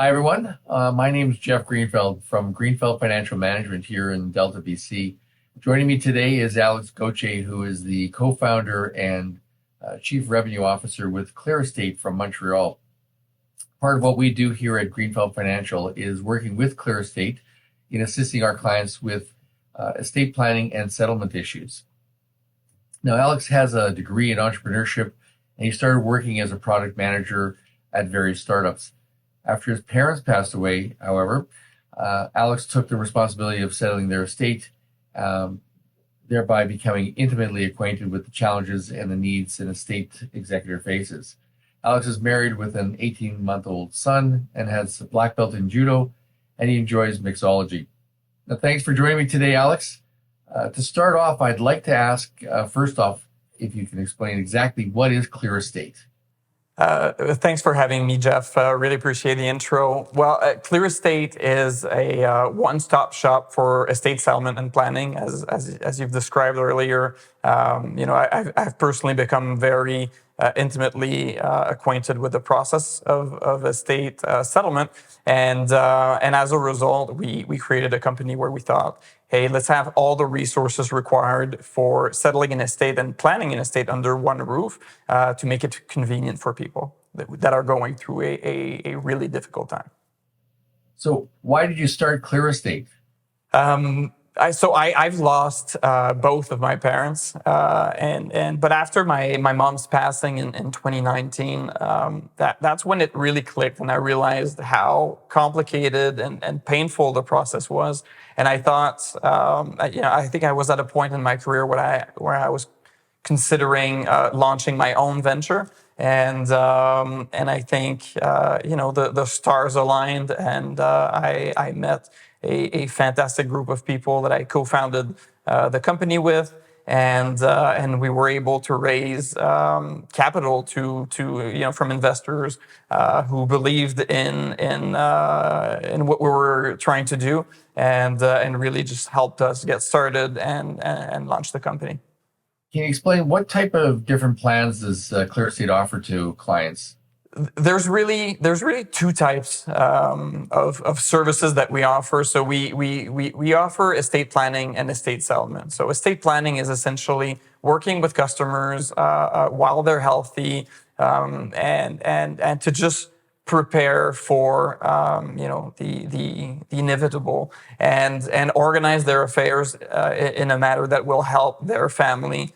Hi, everyone. My name is Jeff Greenfeld from Greenfeld Financial Management here in Delta, BC. Joining me today is Alex Gauthier, who is the co-founder and Chief Revenue Officer with ClearEstate from Montreal. Part of what we do here at Greenfeld Financial is working with ClearEstate in assisting our clients with estate planning and settlement issues. Now, Alex has a degree in entrepreneurship, and he started working as a product manager at various startups. After his parents passed away, however, Alex took the responsibility of settling their estate, thereby becoming intimately acquainted with the challenges and the needs an estate executor faces. Alex is married with an 18-month-old son and has a black belt in judo, and he enjoys mixology. Now, thanks for joining me today, Alex. To start off, I'd like to ask, first off, if you can explain exactly what is ClearEstate. Thanks for having me, Jeff. Really appreciate the intro. Well, ClearEstate is a one-stop shop for estate settlement and planning, as you've described earlier. I've personally become very intimately acquainted with the process of estate settlement, and as a result, we created a company where we thought, hey, let's have all the resources required for settling an estate and planning an estate under one roof to make it convenient for people that are going through a really difficult time. So why did you start ClearEstate? I've lost both of my parents, but after my mom's passing in 2019, that's when it really clicked, and I realized how complicated and painful the process was. And I thought, I think I was at a point in my career where I was considering launching my own venture, and I think the stars aligned, and I met a fantastic group of people that I co-founded the company with, and we were able to raise capital from investors who believed in what we were trying to do, and really just helped us get started and launch the company. Can you explain what type of different plans does ClearEstate offer to clients? There's really two types of services that we offer. So we offer estate planning and estate settlement. So estate planning is essentially working with customers while they're healthy, and to just prepare for the inevitable, and organize their affairs in a manner that will help their family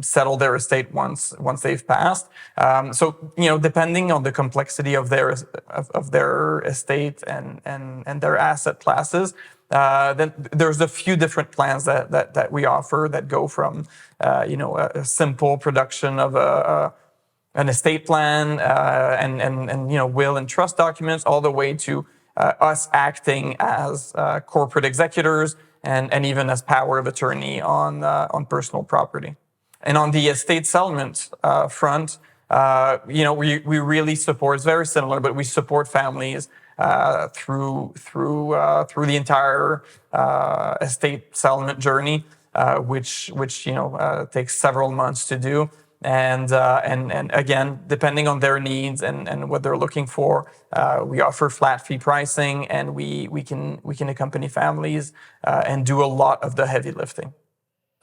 settle their estate once they've passed. Depending on the complexity of their estate and their asset classes, then there's a few different plans that we offer that go from a simple production of an estate plan and will and trust documents, all the way to us acting as corporate executors and even as power of attorney on personal property. And on the estate settlement front, we really support. It's very similar, but we support families through the entire estate settlement journey, which takes several months to do. And again, depending on their needs and what they're looking for, we offer flat fee pricing, and we can accompany families and do a lot of the heavy lifting.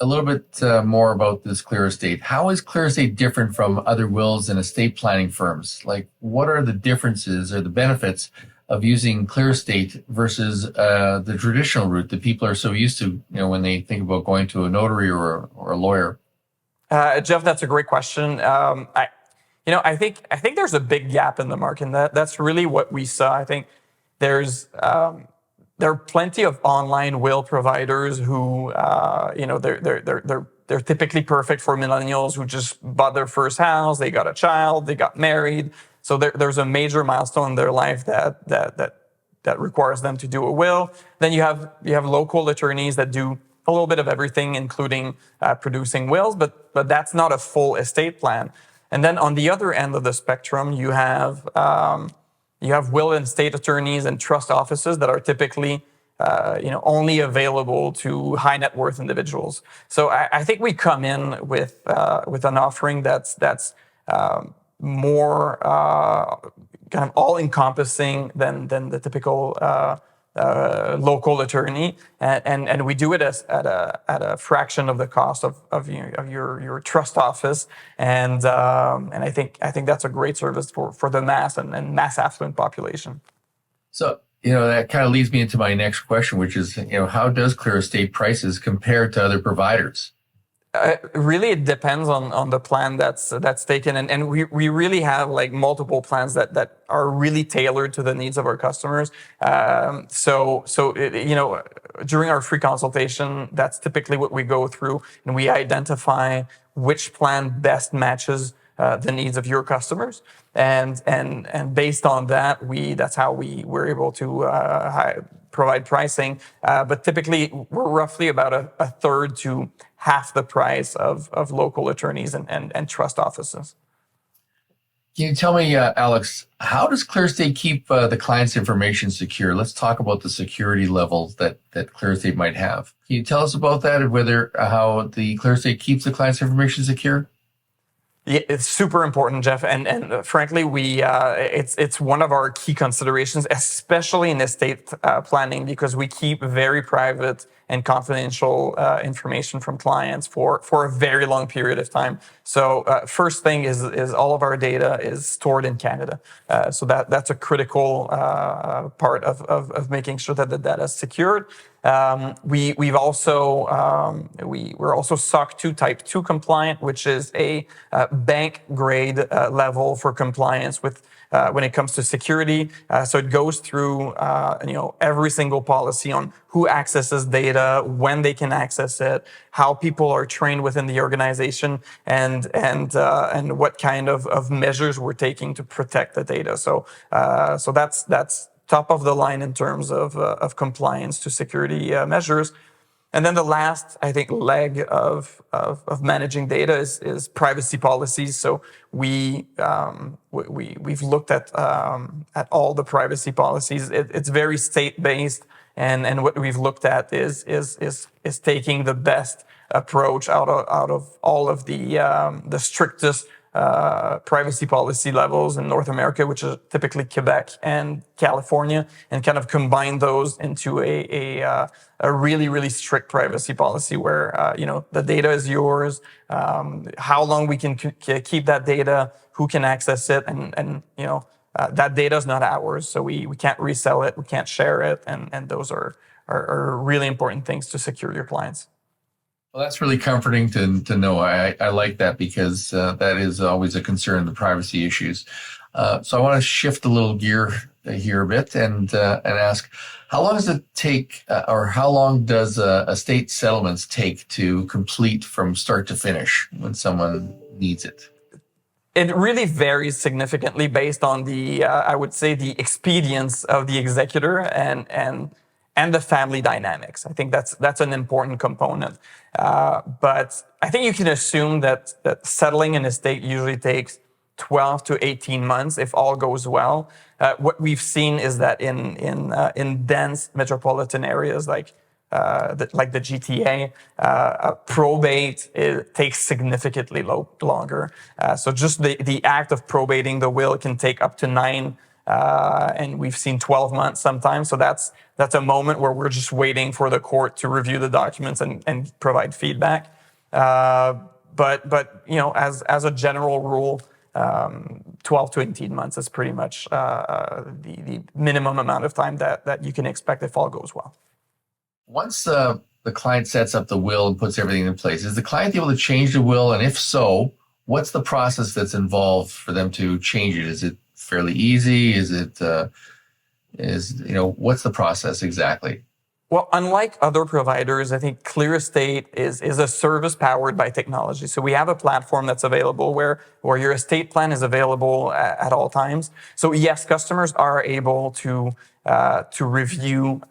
A little bit more about this ClearEstate. How is ClearEstate different from other wills and estate planning firms? Like, what are the differences or the benefits of using ClearEstate versus the traditional route that people are so used to, when they think about going to a notary or a lawyer? Jeff, that's a great question. I think there's a big gap in the market, and that's really what we saw. I think there are plenty of online will providers who they're typically perfect for millennials who just bought their first house, they got a child, they got married. So there's a major milestone in their life that requires them to do a will. Then you have local attorneys that do a little bit of everything, including producing wills, but that's not a full estate plan. And then on the other end of the spectrum, you have will and estate attorneys and trust offices that are typically only available to high net worth individuals. So I think we come in with an offering that's more kind of all-encompassing than the typical local attorney, and we do it at a fraction of the cost of your trust office, and I think that's a great service for the mass and mass affluent population. So, that kind of leads me into my next question, which is, how does ClearEstate prices compare to other providers? Really, it depends on the plan that's taken, and we really have like multiple plans that are really tailored to the needs of our customers. During our free consultation, that's typically what we go through, and we identify which plan best matches the needs of your customers, and based on that, that's how we're able to provide pricing. But typically, we're roughly about a third to half the price of local attorneys and trust offices. Can you tell me, Alex, how does ClearEstate keep the client's information secure? Let's talk about the security levels that ClearEstate might have. Can you tell us about that and how the ClearEstate keeps the client's information secure? Yeah, it's super important, Jeff, and frankly, it's one of our key considerations, especially in estate planning, because we keep very private and confidential information from clients for a very long period of time. So first thing is all of our data is stored in Canada, so that's a critical part of making sure that the data is secured. We're also SOC 2 Type 2 compliant, which is a bank grade level for compliance with when it comes to security. So it goes through every single policy on who accesses data, when they can access it, how people are trained within the organization, and what kind of measures we're taking to protect the data. So that's top of the line in terms of compliance to security measures. And then the last, I think, leg of managing data is privacy policies. So we've looked at all the privacy policies. It's very state based, and what we've looked at is taking the best approach out of all of the strictest privacy policy levels in North America, which is typically Quebec and California, and kind of combine those into a really, really strict privacy policy where the data is yours, how long we can keep that data, who can access it, and that data is not ours, so we can't resell it, we can't share it, and those are really important things to secure your clients. Well, that's really comforting to know. I like that because that is always a concern, the privacy issues. So I want to shift a little gear here a bit and ask, how long does it take, or how long does estate settlements take to complete from start to finish when someone needs it? It really varies significantly based on I would say, the expedience of the executor and the family dynamics. I think that's an important component. But I think you can assume that settling an estate usually takes 12 to 18 months if all goes well. What we've seen is that in dense metropolitan areas like the GTA, probate takes significantly longer. So just the act of probating the will can take up to 9, and we've seen 12 months sometimes. So that's a moment where we're just waiting for the court to review the documents and provide feedback. But as a general rule, 12 to 18 months is pretty much the minimum amount of time that you can expect if all goes well. Once the client sets up the will and puts everything in place, is the client able to change the will? And if so, what's the process that's involved for them to change it? Is it fairly easy? What's the process exactly? Well, unlike other providers, I think ClearEstate is a service powered by technology. So we have a platform that's available where your estate plan is available at all times. So yes, customers are able to review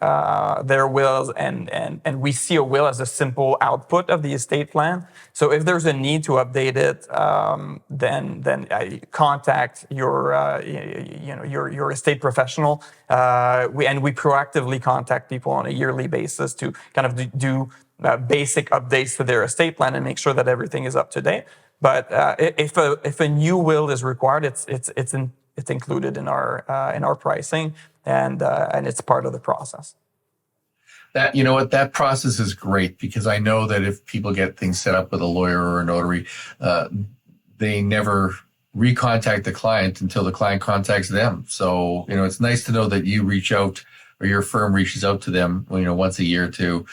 their wills, and we see a will as a simple output of the estate plan. So if there's a need to update it, then contact your estate professional. We proactively contact people on a yearly basis to kind of do basic updates to their estate plan and make sure that everything is up to date. But if a new will is required, it's included in our pricing, and it's part of the process. That, you know what, that process is great, because I know that if people get things set up with a lawyer or a notary, they never recontact the client until the client contacts them. So, it's nice to know that you reach out, or your firm reaches out to them, once a year to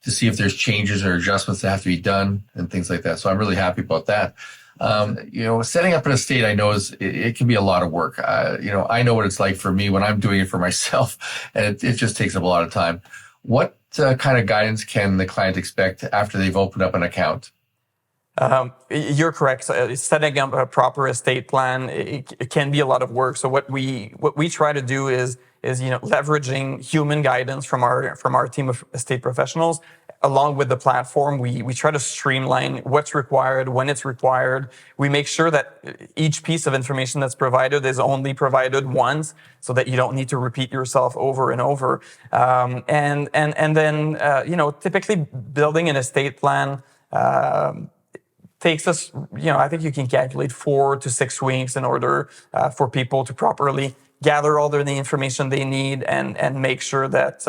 see if there's changes or adjustments that have to be done and things like that. So I'm really happy about that. Setting up an estate, I know it can be a lot of work. I know what it's like for me when I'm doing it for myself, and it just takes up a lot of time. What kind of guidance can the client expect after they've opened up an account? You're correct. So setting up a proper estate plan, it can be a lot of work. So what we try to do is leveraging human guidance from our team of estate professionals, along with the platform. We try to streamline what's required, when it's required. We make sure that each piece of information that's provided is only provided once, so that you don't need to repeat yourself over and over. And then typically building an estate plan takes us, I think you can calculate 4 to 6 weeks in order for people to properly gather all the information they need and make sure that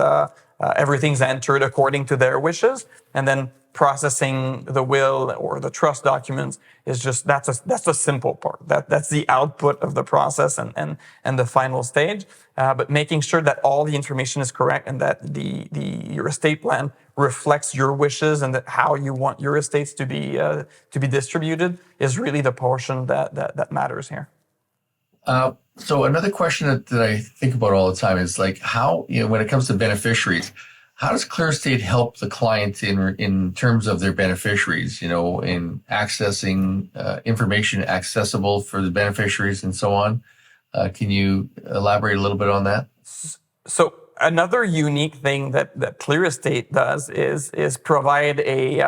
everything's entered according to their wishes. And then processing the will or the trust documents is that's a simple part. That's the output of the process and the final stage. But making sure that all the information is correct and that your estate plan reflects your wishes and that how you want your estates to be distributed is really the portion that matters here. So another question that I think about all the time is like how, when it comes to beneficiaries, how does ClearEstate help the client in terms of their beneficiaries, in accessing information accessible for the beneficiaries and so on? Can you elaborate a little bit on that? So another unique thing that ClearEstate does is provide a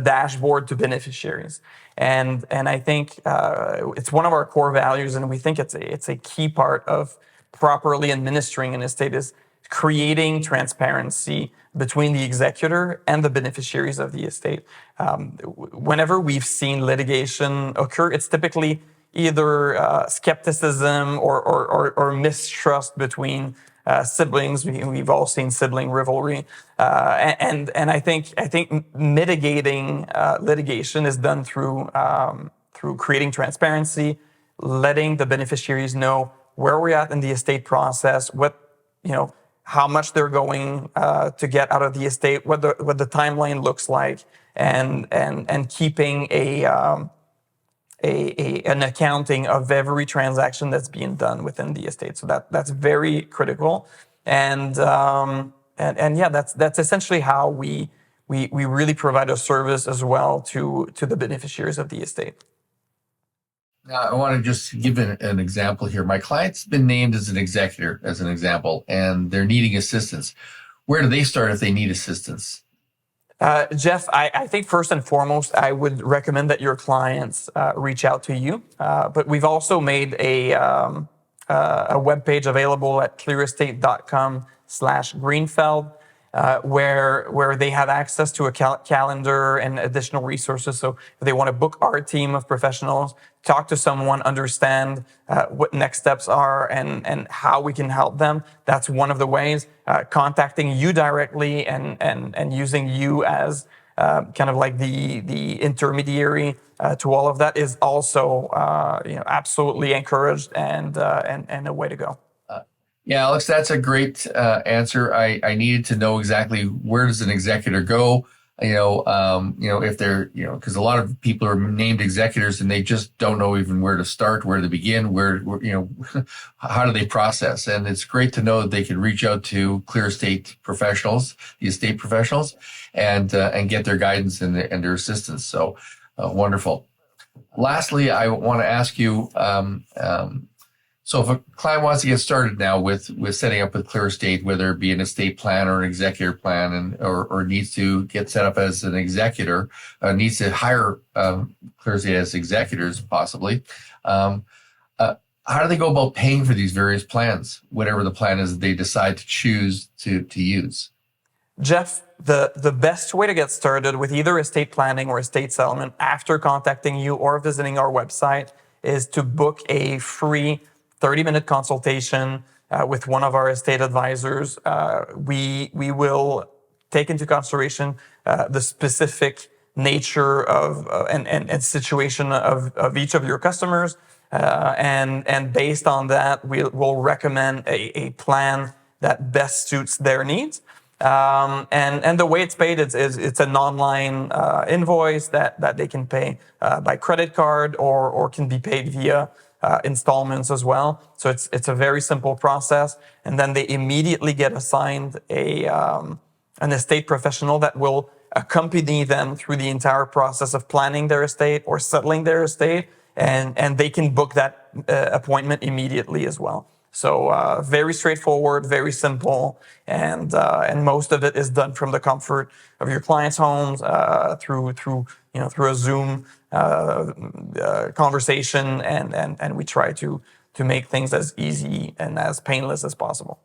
dashboard to beneficiaries. And I think it's one of our core values, and we think it's a key part of properly administering an estate is creating transparency between the executor and the beneficiaries of the estate. Whenever we've seen litigation occur, it's typically either skepticism or mistrust between siblings. We've all seen sibling rivalry, and I think mitigating litigation is done through creating transparency, letting the beneficiaries know where we're at in the estate process, how much they're going to get out of the estate, what the timeline looks like, and keeping an accounting of every transaction that's being done within the estate. So that's very critical, and yeah, that's essentially how we really provide a service as well to the beneficiaries of the estate. Now, I want to just give an example here. My client's been named as an executor, as an example, and they're needing assistance. Where do they start if they need assistance? Jeff, I think first and foremost, I would recommend that your clients reach out to you. But we've also made a webpage available at clearestate.com/Greenfeld, where they have access to a calendar and additional resources. So if they want to book our team of professionals, talk to someone, understand what next steps are and how we can help them, that's one of the ways. Contacting you directly and using you as kind of like the intermediary to all of that is also absolutely encouraged and a way to go. Yeah, Alex, that's a great answer. I needed to know exactly where does an executor go. If they're, because a lot of people are named executors and they just don't know even where to start, where to begin, how do they process? And it's great to know that they can reach out to ClearEstate professionals, the estate professionals, and get their guidance and their assistance. So wonderful. Lastly, I want to ask you, so if a client wants to get started now with setting up with ClearEstate, whether it be an estate plan or an executor plan, or needs to get set up as an executor, needs to hire ClearEstate as executors possibly, how do they go about paying for these various plans, whatever the plan is that they decide to choose to use? Jeff, the best way to get started with either estate planning or estate settlement after contacting you or visiting our website is to book a free 30-minute consultation with one of our estate advisors. We will take into consideration the specific nature of and situation of each of your customers, and based on that, we'll recommend a plan that best suits their needs. And the way it's paid is it's an online invoice that they can pay by credit card or can be paid via installments as well. So it's a very simple process, and then they immediately get assigned an estate professional that will accompany them through the entire process of planning their estate or settling their estate, and they can book that appointment immediately as well. So very straightforward, very simple, and most of it is done from the comfort of your clients' homes through a Zoom conversation, and we try to make things as easy and as painless as possible.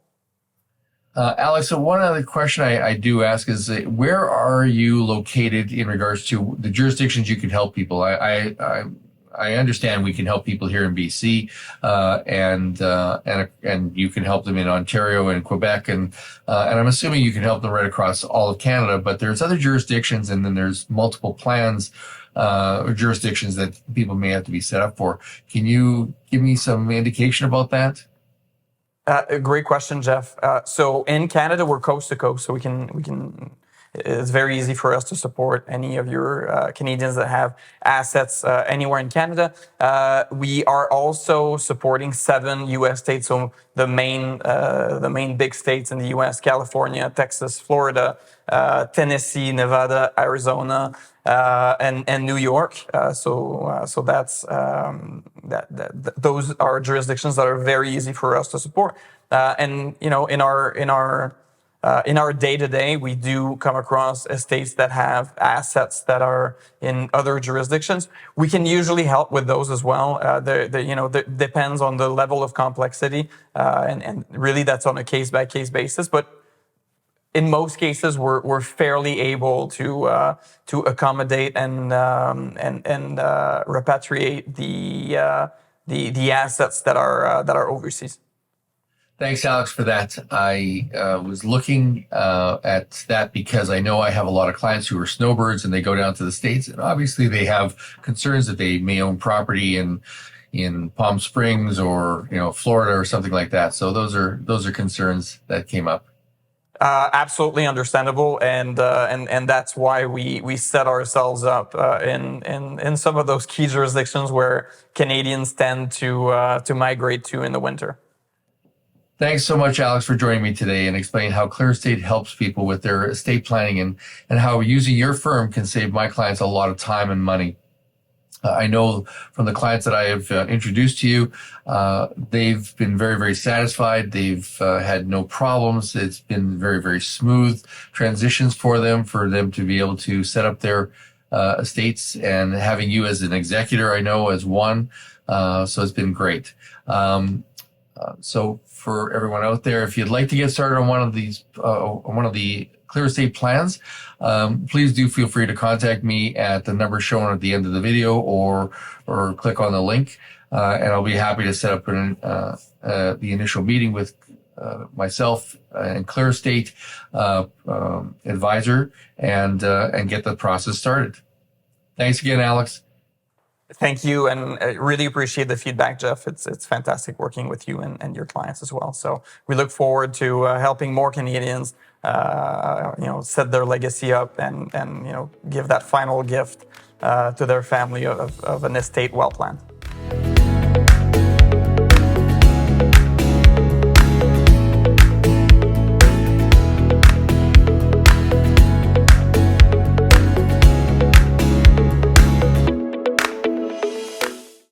Alex, so one other question I do ask is, where are you located in regards to the jurisdictions you can help people? I understand we can help people here in BC, and you can help them in Ontario and Quebec, and I'm assuming you can help them right across all of Canada. But there's other jurisdictions, and then there's multiple plans or jurisdictions that people may have to be set up for. Can you give me some indication about that? A great question, Jeff. So in Canada, we're coast to coast, so we can. It's very easy for us to support any of your Canadians that have assets anywhere in Canada. We are also supporting 7 U.S. states, so the main big states in the U.S: California, Texas, Florida, Tennessee, Nevada, Arizona, and New York. So that's those are jurisdictions that are very easy for us to support. And in our day-to-day, we do come across estates that have assets that are in other jurisdictions. We can usually help with those as well. Depends on the level of complexity, and really that's on a case-by-case basis. But in most cases, we're fairly able to accommodate and repatriate the assets that are overseas. Thanks, Alex, for that. I was looking at that because I know I have a lot of clients who are snowbirds and they go down to the States, and obviously they have concerns that they may own property in Palm Springs or Florida or something like that. So those are concerns that came up. Absolutely understandable, and that's why we set ourselves up in some of those key jurisdictions where Canadians tend to migrate to in the winter. Thanks so much, Alex, for joining me today and explaining how ClearEstate helps people with their estate planning and how using your firm can save my clients a lot of time and money. I know from the clients that I have introduced to you, they've been very, very satisfied. They've had no problems. It's been very, very smooth transitions for them to be able to set up their estates, and having you as an executor, I know, as one. So it's been great. So for everyone out there, if you'd like to get started on one of these, one of the ClearEstate plans, please do feel free to contact me at the number shown at the end of the video, or click on the link, and I'll be happy to set up the initial meeting with myself and ClearEstate advisor and get the process started. Thanks again, Alex. Thank you, and I really appreciate the feedback, Jeff. It's fantastic working with you and your clients as well. So we look forward to helping more Canadians, set their legacy up and give that final gift to their family of an estate well planned.